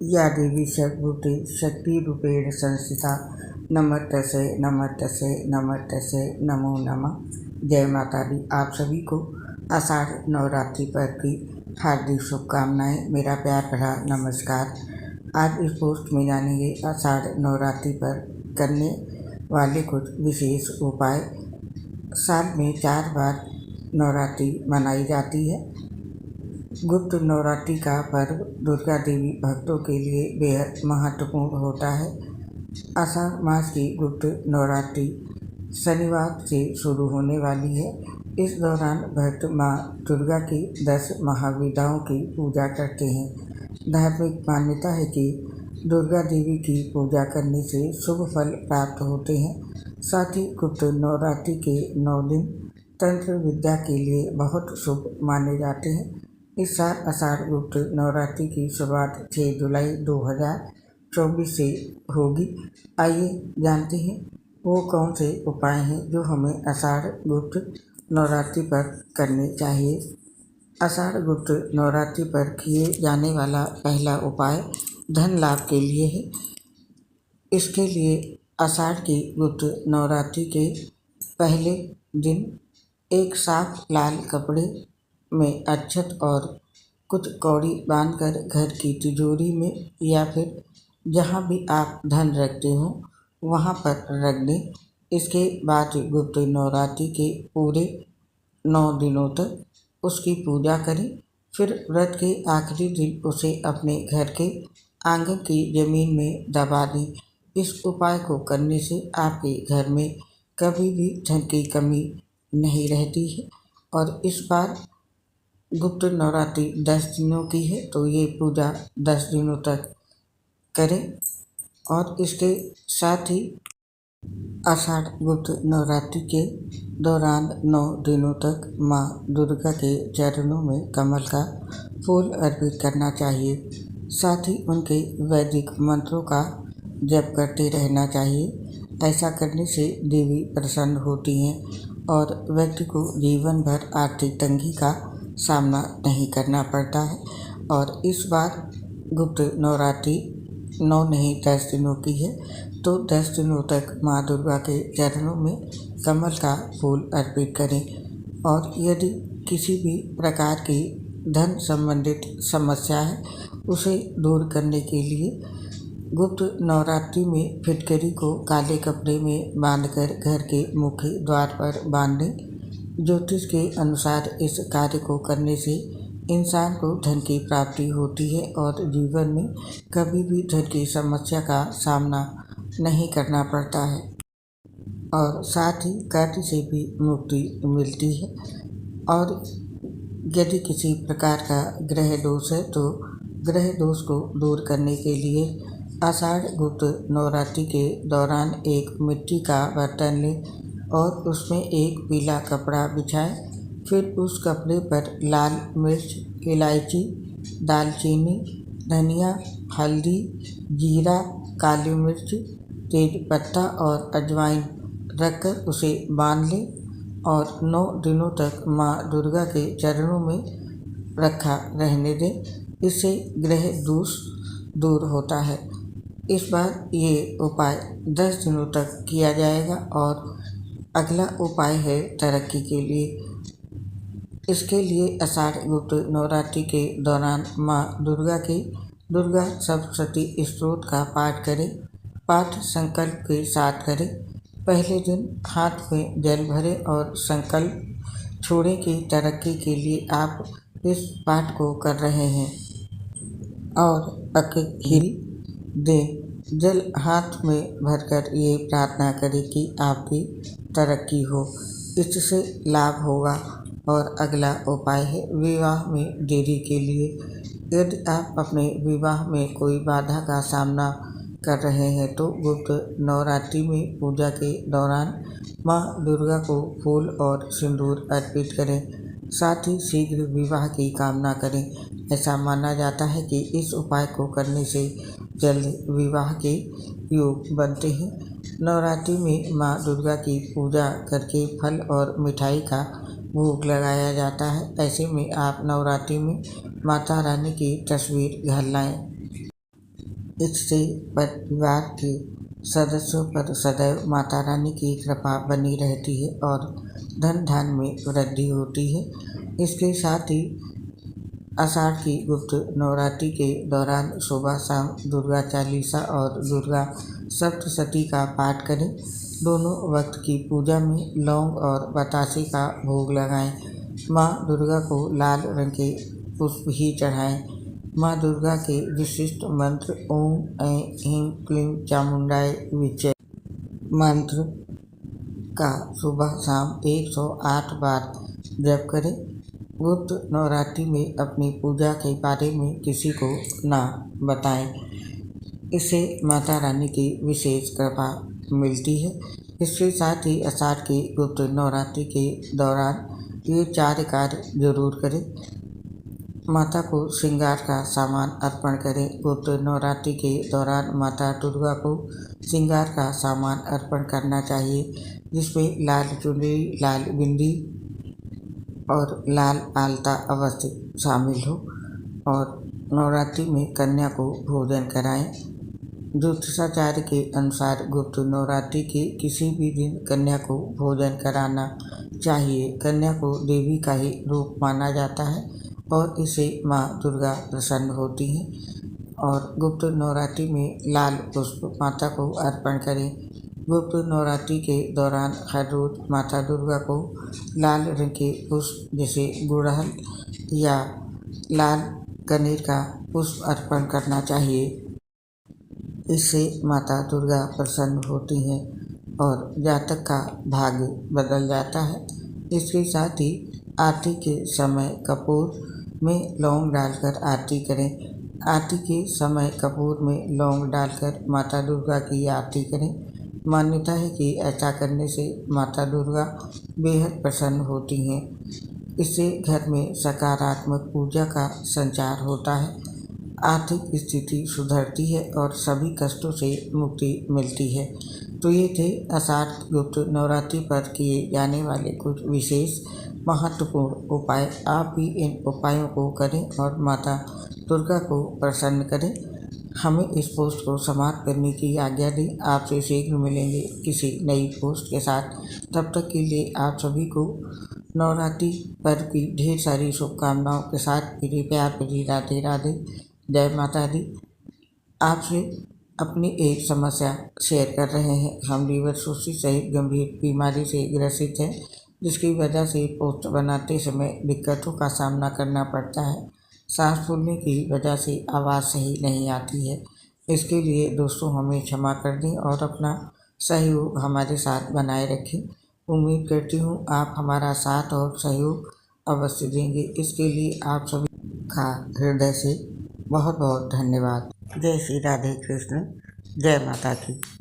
या देवी सर्वभूते शक्तिरूपेण संस्थिता नमस्तस्यै नमस्तस्यै नमस्तस्यै नमो नमः। जय माता दी। आप सभी को आषाढ़ नवरात्रि पर्व की हार्दिक शुभकामनाएं। मेरा प्यार भरा नमस्कार। आज इस पोस्ट में जानेंगे आषाढ़ नवरात्रि पर करने वाले कुछ विशेष उपाय। साल में 4 बार नवरात्रि मनाई जाती है। गुप्त नवरात्रि का पर्व दुर्गा देवी भक्तों के लिए बेहद महत्वपूर्ण होता है। आषाढ़ मास की गुप्त नवरात्रि शनिवार से शुरू होने वाली है। इस दौरान भक्त माँ दुर्गा की 10 महाविद्याओं की पूजा करते हैं। धार्मिक मान्यता है कि दुर्गा देवी की पूजा करने से शुभ फल प्राप्त होते हैं। साथ ही गुप्त नवरात्रि के 9 दिन तंत्र विद्या के लिए बहुत शुभ माने जाते हैं। इस साल आषाढ़ गुप्त नवरात्रि की शुरुआत 6 जुलाई 2024 से होगी। आइए जानते हैं वो कौन से उपाय हैं जो हमें आषाढ़ गुप्त नवरात्रि पर करने चाहिए। आषाढ़ गुप्त नवरात्रि पर किए जाने वाला पहला उपाय धन लाभ के लिए है। इसके लिए आषाढ़ की गुप्त नवरात्रि के पहले दिन एक साफ लाल कपड़े में अक्षत और कुछ कौड़ी बांधकर घर की तिजोरी में या फिर जहाँ भी आप धन रखते हो वहाँ पर रख दें। इसके बाद गुप्त नवरात्रि के पूरे 9 दिनों तक उसकी पूजा करें। फिर व्रत के आखिरी दिन उसे अपने घर के आंगन की जमीन में दबा दें। इस उपाय को करने से आपके घर में कभी भी धन की कमी नहीं रहती है। और इस बार गुप्त नवरात्रि 10 दिनों की है तो ये पूजा 10 दिनों तक करें। और इसके साथ ही आषाढ़ गुप्त नवरात्रि के दौरान 9 दिनों तक माँ दुर्गा के चरणों में कमल का फूल अर्पित करना चाहिए। साथ ही उनके वैदिक मंत्रों का जप करते रहना चाहिए। ऐसा करने से देवी प्रसन्न होती हैं और व्यक्ति को जीवन भर आर्थिक तंगी का सामना नहीं करना पड़ता है। और इस बार गुप्त नवरात्रि 9 नहीं 10 दिनों की है तो 10 दिनों तक माँ दुर्गा के चरणों में कमल का फूल अर्पित करें। और यदि किसी भी प्रकार की धन संबंधित समस्या है उसे दूर करने के लिए गुप्त नवरात्रि में फिटकरी को काले कपड़े में बांधकर घर के मुख्य द्वार पर बांध दें। ज्योतिष के अनुसार इस कार्य को करने से इंसान को धन की प्राप्ति होती है और जीवन में कभी भी धन की समस्या का सामना नहीं करना पड़ता है और साथ ही कर्ज से भी मुक्ति मिलती है। और यदि किसी प्रकार का ग्रह दोष है तो ग्रह दोष को दूर करने के लिए आषाढ़ गुप्त नवरात्रि के दौरान एक मिट्टी का बर्तन लें और उसमें एक पीला कपड़ा बिछाएं। फिर उस कपड़े पर लाल मिर्च, इलायची, दालचीनी, धनिया, हल्दी, जीरा, काली मिर्च, तेजपत्ता और अजवाइन रखकर उसे बांध लें और 9 दिनों तक माँ दुर्गा के चरणों में रखा रहने दें। इससे ग्रह दोष दूर होता है। इस बार ये उपाय 10 दिनों तक किया जाएगा। और अगला उपाय है तरक्की के लिए। इसके लिए आषाढ़ गुप्त नवरात्रि के दौरान माँ दुर्गा के दुर्गा सप्तशती स्तोत्र का पाठ करें। पाठ संकल्प के साथ करें। पहले दिन हाथ में जल भरें और संकल्प छोड़ें कि तरक्की के लिए आप इस पाठ को कर रहे हैं और अखीरी दें जल हाथ में भरकर ये प्रार्थना करें कि आपकी तरक्की हो, इससे लाभ होगा। और अगला उपाय है विवाह में देरी के लिए। यदि आप अपने विवाह में कोई बाधा का सामना कर रहे हैं तो गुप्त नवरात्रि में पूजा के दौरान माँ दुर्गा को फूल और सिंदूर अर्पित करें। साथ ही शीघ्र विवाह की कामना करें। ऐसा माना जाता है कि इस उपाय को करने से जल्द विवाह के योग बनते हैं। नवरात्रि में माँ दुर्गा की पूजा करके फल और मिठाई का भोग लगाया जाता है। ऐसे में आप नवरात्रि में माता रानी की तस्वीर घर लाएं। इससे परिवार के सदस्यों पर सदैव माता रानी की कृपा बनी रहती है और धन धान्य में वृद्धि होती है। इसके साथ ही आषाढ़ की गुप्त नवरात्रि के दौरान सुबह शाम दुर्गा चालीसा और दुर्गा सप्तशती का पाठ करें। दोनों वक्त की पूजा में लौंग और बतासे का भोग लगाएं। माँ दुर्गा को लाल रंग के पुष्प ही चढ़ाएं। माँ दुर्गा के विशिष्ट मंत्र ओम ऐं ह्रीं क्लीं चामुंडाय विजय मंत्र का सुबह शाम 108 बार जप करें। गुप्त नवरात्रि में अपनी पूजा के बारे में किसी को ना बताएं। इससे माता रानी की विशेष कृपा मिलती है। इसके साथ ही आषाढ़ की गुप्त नवरात्रि के दौरान ये 4 कार्य जरूर करें। माता को श्रृंगार का सामान अर्पण करें। गुप्त नवरात्रि के दौरान माता दुर्गा को श्रृंगार का सामान अर्पण करना चाहिए, जिसमें लाल चुनरी, लाल बिंदी और लाल आलता अवश्य शामिल हो। और नवरात्रि में कन्या को भोजन कराएं। ज्योतिषाचार्य के अनुसार गुप्त नवरात्रि के किसी भी दिन कन्या को भोजन कराना चाहिए। कन्या को देवी का ही रूप माना जाता है और इसे माँ दुर्गा प्रसन्न होती हैं। और गुप्त नवरात्रि में लाल पुष्प माता को अर्पण करें। गुप्त नवरात्रि के दौरान हर रोज माता दुर्गा को लाल रंग के पुष्प जैसे गुड़हल या लाल कनेर का पुष्प अर्पण करना चाहिए। इससे माता दुर्गा प्रसन्न होती हैं और जातक का भाग्य बदल जाता है। इसके साथ ही आरती के समय कपूर में लौंग डालकर आरती करें। आरती के समय कपूर में लौंग डालकर माता दुर्गा की आरती करें। मान्यता है कि ऐसा करने से माता दुर्गा बेहद प्रसन्न होती हैं। इससे घर में सकारात्मक ऊर्जा का संचार होता है, आर्थिक स्थिति सुधरती है और सभी कष्टों से मुक्ति मिलती है। तो ये थे आषाढ़ गुप्त नवरात्रि पर किए जाने वाले कुछ विशेष महत्वपूर्ण उपाय। आप भी इन उपायों को करें और माता दुर्गा को प्रसन्न करें। हमें इस पोस्ट को समाप्त करने की आज्ञा दें। आपसे शीघ्र मिलेंगे किसी नई पोस्ट के साथ। तब तक के लिए आप सभी को नवरात्रि पर्व की ढेर सारी शुभकामनाओं के साथ मेरी प्यार भरी राधे राधे। जय माता दी। आपसे अपनी एक समस्या शेयर कर रहे हैं। हम लीवर सुस्ती सहित गंभीर बीमारी से ग्रसित हैं, जिसकी वजह से पोस्ट बनाते समय दिक्कतों का सामना करना पड़ता है। सांस फूलने की वजह से आवाज़ सही नहीं आती है। इसके लिए दोस्तों हमें क्षमा कर दें और अपना सहयोग हमारे साथ बनाए रखें। उम्मीद करती हूँ आप हमारा साथ और सहयोग अवश्य देंगे। इसके लिए आप सभी का हृदय से बहुत बहुत धन्यवाद। जय श्री राधे कृष्ण। जय माता की।